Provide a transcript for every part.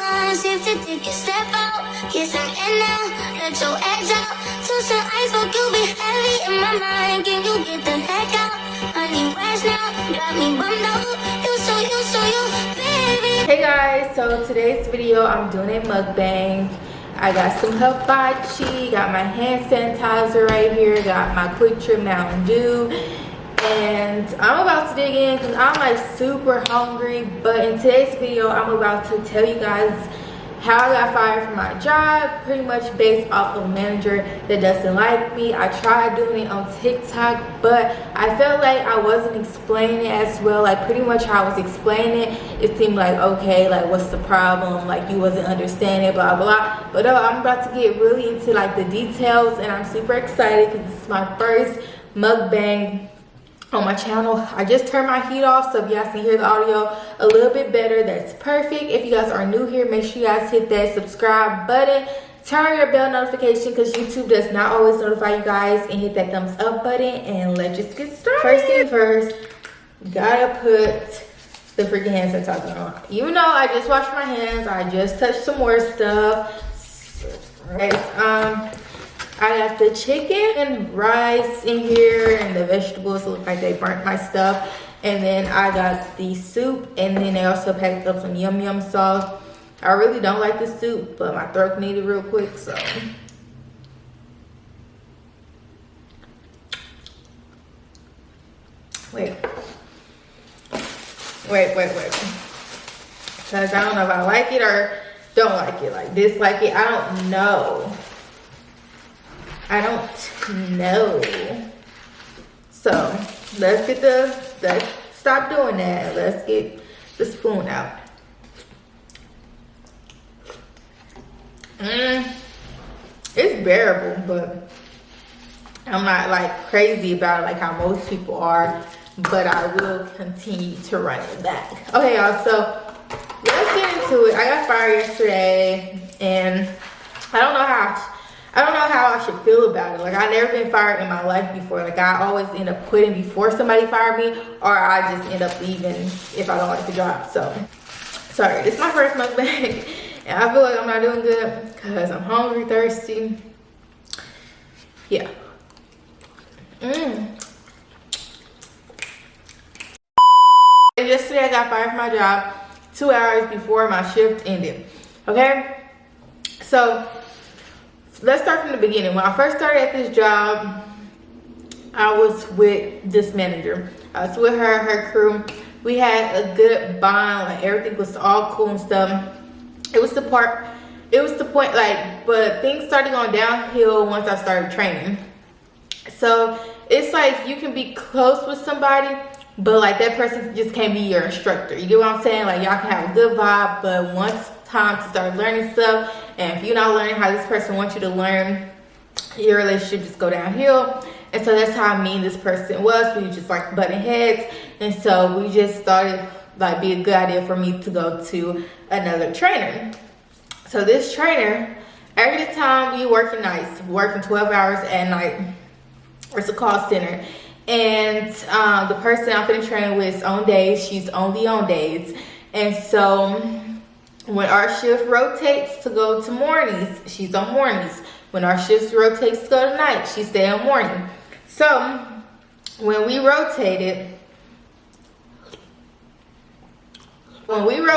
mind, safe to take a step out. Yes, I'm in now, let your edge out. Touch your ice, but you be heavy in my mind. Can you get the heck out? Honey, where's now? Got me bummed out. You, baby. Hey guys, so today's video I'm doing a mukbang. I got some hibachi, got my hand sanitizer right here, got my Quick Trip Mountain Dew, and I'm about to dig in because I'm like super hungry. But in today's video I'm about to tell you guys how I got fired from my job, pretty much based off of a manager that doesn't like me. I tried doing it on TikTok, but I felt like I wasn't explaining it as well. Like pretty much how I was explaining it seemed like, okay, like what's the problem? Like you wasn't understanding, blah, blah. But no, I'm about to get really into like the details, and I'm super excited because this is my first mukbang on my channel. I just turned my heat off, so if you guys can hear the audio a little bit better, that's perfect. If you guys are new here, make sure you guys hit that subscribe button, turn your bell notification because YouTube does not always notify you guys, and hit that thumbs up button, and let's just get started. First thing first, gotta put the freaking hand sanitizer on. Even though I just washed my hands, I just touched some more stuff. I got the chicken and rice in here, and the vegetables look like they burnt my stuff. And then I got the soup, and then they also packed up some yum yum sauce. I really don't like the soup, but my throat needed real quick, so. Wait. Because I don't know if I like it or don't like it, like dislike it, I don't know. So let's stop doing that. Let's get the spoon out. It's bearable, but I'm not like crazy about it like how most people are, but I will continue to run it back. Okay, y'all, so let's get into it. I got fired yesterday, and I don't know how I should feel about it. Like, I've never been fired in my life before. Like, I always end up quitting before somebody fired me, or I just end up leaving if I don't like the job. So, sorry, this is my first mukbang, and I feel like I'm not doing good because I'm hungry, thirsty. Yeah. Yesterday, I got fired from my job 2 hours before my shift ended. Okay? So, let's start from the beginning. When I first started at this job, I was with this manager. I was with her crew. We had a good bond. Like, everything was all cool and stuff. It was the point, like, but things started going downhill once I started training. So it's like you can be close with somebody, but like that person just can't be your instructor. You get what I'm saying? Like, y'all can have a good vibe, but once time to start learning stuff, and if you're not learning how this person wants you to learn, your relationship just go downhill. And so that's how me and this person was. We just like butting heads, and so we just started like be a good idea for me to go to another trainer. So this trainer, every time we working nights, working 12 hours at night. It's a call center, and the person I'm finna train with is on days. She's only on days, and so when our shift rotates to go to mornings, she's on mornings. When our shift rotates to go to night, she stay on morning. So when we rotated, I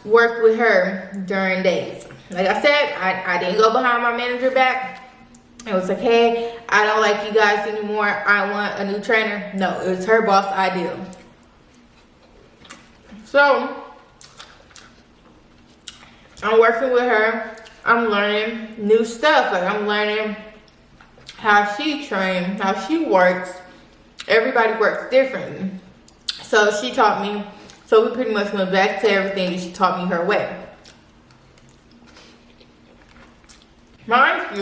worked with her during days. Like I said, I didn't go behind my manager back. It was like, hey, I don't like you guys anymore. I want a new trainer. No, it was her boss idea. So I'm working with her. I'm learning new stuff. Like, I'm learning how she trains, how she works. Everybody works differently. So she taught me. So we pretty much went back to everything, and she taught me her way. Mind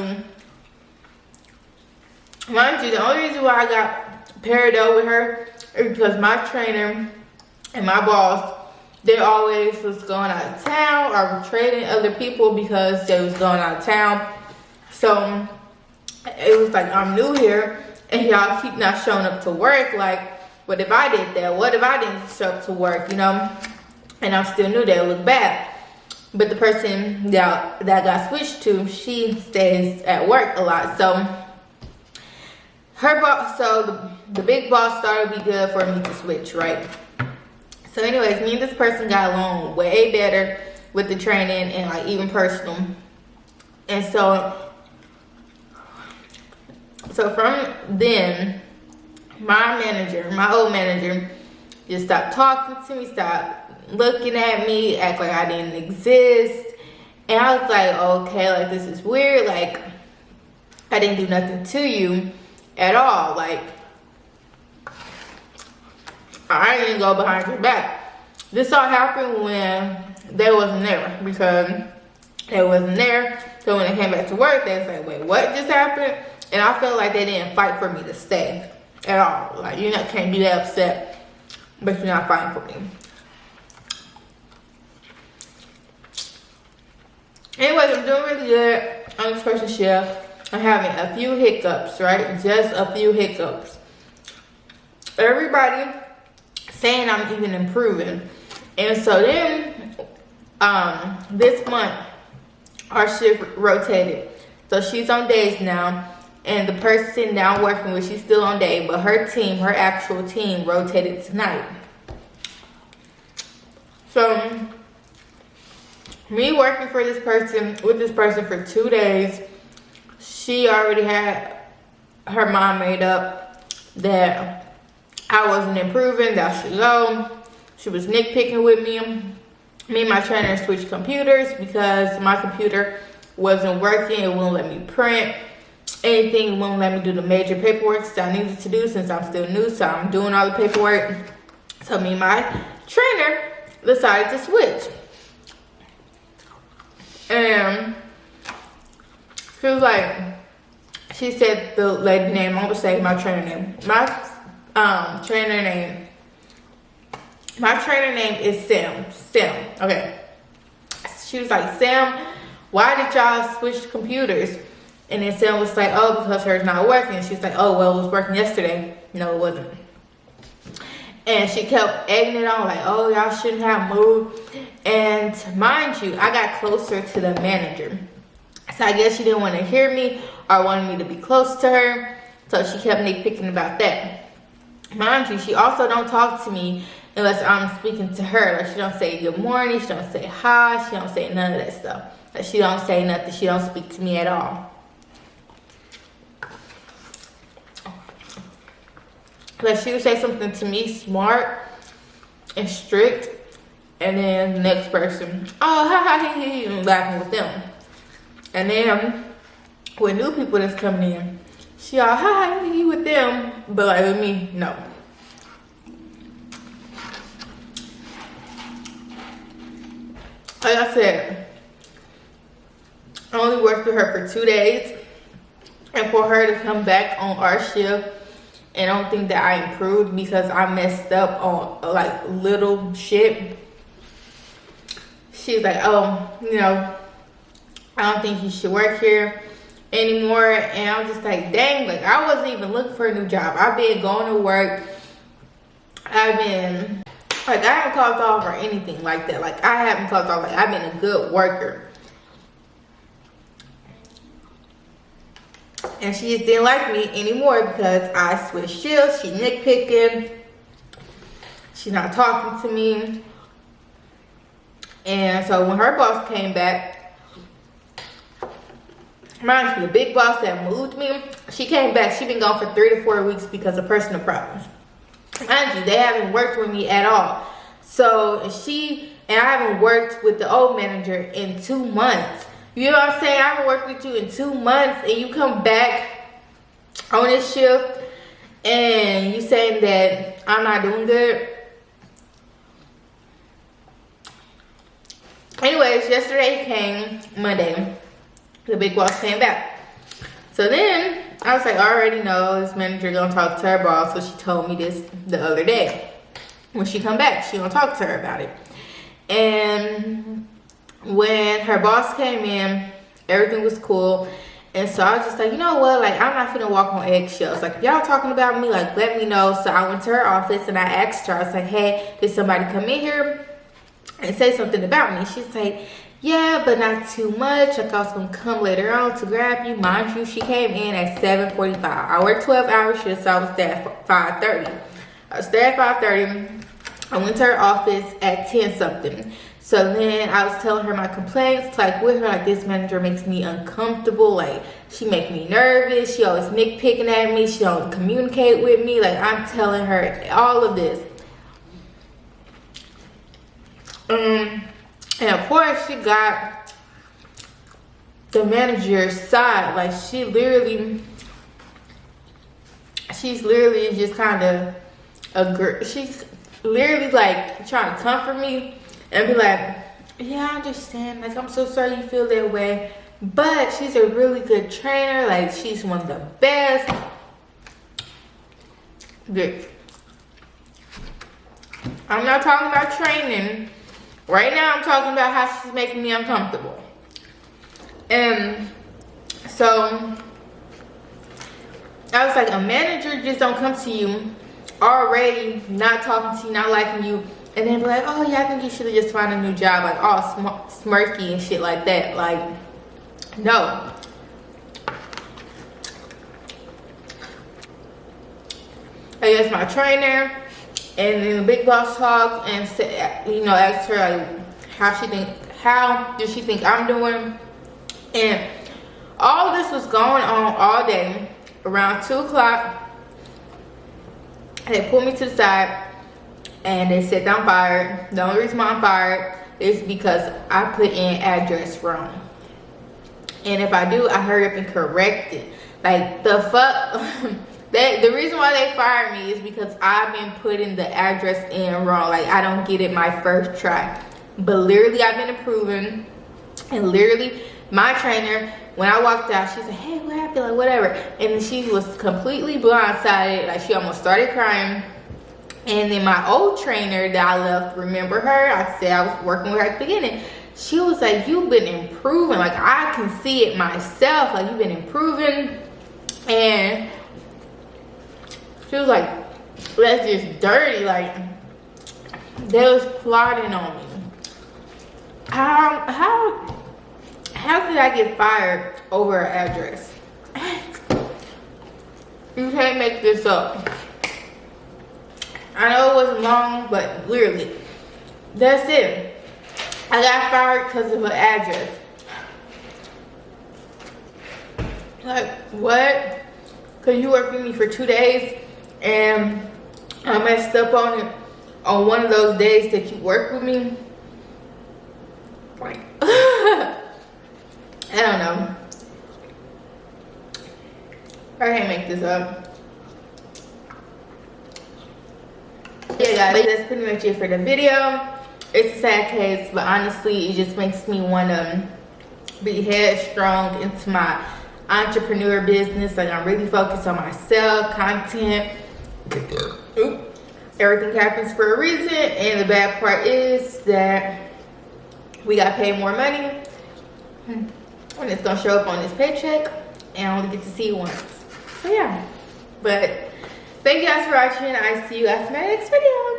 you, the only reason why I got paired up with her is because my trainer and my boss, they always was going out of town or trading other people because they was going out of town. So it was like, I'm new here and y'all keep not showing up to work. Like, what if I did that? What if I didn't show up to work, you know? and I still knew that it looked bad. But the person that got switched to, she stays at work a lot. So her boss, so the big boss thought it'd be good for me to switch, right? So anyways, me and this person got along way better with the training and like even personal. And so from then, my old manager, just stopped talking to me, stopped looking at me, act like I didn't exist. And I was like, okay, like this is weird. Like I didn't do nothing to you at all. Like I didn't go behind your back. This all happened when they wasn't there, because they wasn't there. So when they came back to work, they was like, wait, what just happened? And I felt like they didn't fight for me to stay at all. Like you can't be that upset, but you're not fighting for me. Anyways, I'm doing really good on this person's shift. I'm having a few hiccups, right? Just a few hiccups. Everybody saying I'm even improving. And so then, this month, our shift rotated. So she's on days now. And the person now I'm working with, she's still on day. But her team, her actual team, rotated tonight. So me working for this person, with this person for 2 days, she already had her mind made up that I wasn't improving, that I should go. She was nitpicking with me. Me and my trainer switched computers because my computer wasn't working. It wouldn't let me print anything. It wouldn't let me do the major paperwork that I needed to do since I'm still new. So I'm doing all the paperwork. So me and my trainer decided to switch. And she was like, she said the lady name, I'm gonna say my trainer name. My trainer name is Sam. Okay. She was like, Sam, why did y'all switch computers? And then Sam was like, oh, because hers not working. She's like, oh, well, it was working yesterday. No, it wasn't. And she kept egging it on, like, oh, y'all shouldn't have moved. And mind you, I got closer to the manager. So I guess she didn't want to hear me or wanted me to be close to her. So she kept nitpicking about that. Mind you, she also don't talk to me unless I'm speaking to her. Like she don't say good morning, she don't say hi, she don't say none of that stuff. Like she don't say nothing, she don't speak to me at all. Like she would say something to me smart and strict, and then the next person, oh, hi, laughing with them. And then with new people that's coming in, she all hi with them, but like with me, no. Like I said, I only worked with her for 2 days, and for her to come back on our shift and don't think that I improved because I messed up on like little shit. She's like, oh, you know, I don't think you should work here anymore. And I'm just like, dang, like I wasn't even looking for a new job. I've been going to work. I've been, like I haven't called off or anything like that. Like I haven't called off, like I've been a good worker. And she just didn't like me anymore because I switched shifts. She nitpicking. She's not talking to me. And so when her boss came back, mind you, the big boss that moved me, she came back. She been gone for 3 to 4 weeks because of personal problems. Mind you, they haven't worked with me at all. So I haven't worked with the old manager in 2 months. You know what I'm saying? I haven't worked with you in 2 months and you come back on this shift and you saying that I'm not doing good. Anyways, yesterday came Monday. The big boss came back. So then I was like, I already know this manager gonna talk to her boss. So she told me this the other day. When she come back, she gonna talk to her about it. And when her boss came in, everything was cool. And so I was just like, you know what, like I'm not finna walk on eggshells. Like if y'all talking about me, like let me know. So I went to her office and I asked her, I was like, hey, did somebody come in here and say something about me. She's like, yeah, but not too much. Like, I was gonna come later on to grab you. Mind you, she came in at 7:45. I worked 12 hour shifts, so I was there at 5:30. I was there at 5:30. I went to her office at 10 something. So then I was telling her my complaints, like with her, like, this manager makes me uncomfortable. Like, she make me nervous. She always nitpicking at me. She don't communicate with me. Like, I'm telling her all of this. And of course, she got the manager's side. Like, she's literally just kind of she's literally like trying to comfort me and be like, yeah, I understand. Like, I'm so sorry you feel that way. But she's a really good trainer. Like, she's one of the best. Good. I'm not talking about training. Right now, I'm talking about how she's making me uncomfortable. And so, I was like, a manager just don't come to you already not talking to you, not liking you, and then be like, oh yeah, I think you should have just found a new job, like all smirky and shit like that. Like, no. I guess my trainer, and then the big boss talked and said, you know, asked her like how does she think I'm doing, and all this was going on all day. Around 2 o'clock, they pulled me to the side and they said I'm fired. The only reason why I'm fired is because I put in address wrong, and if I do, I hurry up and correct it. Like, the fuck. The reason why they fired me is because I've been putting the address in wrong. Like, I don't get it my first try. But literally, I've been improving. And literally, my trainer, when I walked out, she said, hey, what happened? Like, whatever. And then she was completely blindsided. Like, she almost started crying. And then my old trainer that I left, remember her? I said I was working with her at the beginning. She was like, you've been improving. Like, I can see it myself. Like, you've been improving. And she was like, that's just dirty. Like, they was plotting on me. How did I get fired over an address? You can't make this up. I know it wasn't long, but literally, that's it. I got fired because of an address. Like, what? Because you worked with me for 2 days and I messed up on it on one of those days that you worked with me. Like, I don't know. I can't make this up. Yeah, guys, that's pretty much it for the video. It's a sad case, but honestly, it just makes me want to be headstrong into my entrepreneur business. Like, I'm really focused on myself, content. Everything happens for a reason, and the bad part is that we got paid more money, and it's gonna show up on this paycheck, and I only get to see it once. So yeah, but thank you guys for watching. I see you guys in my next video.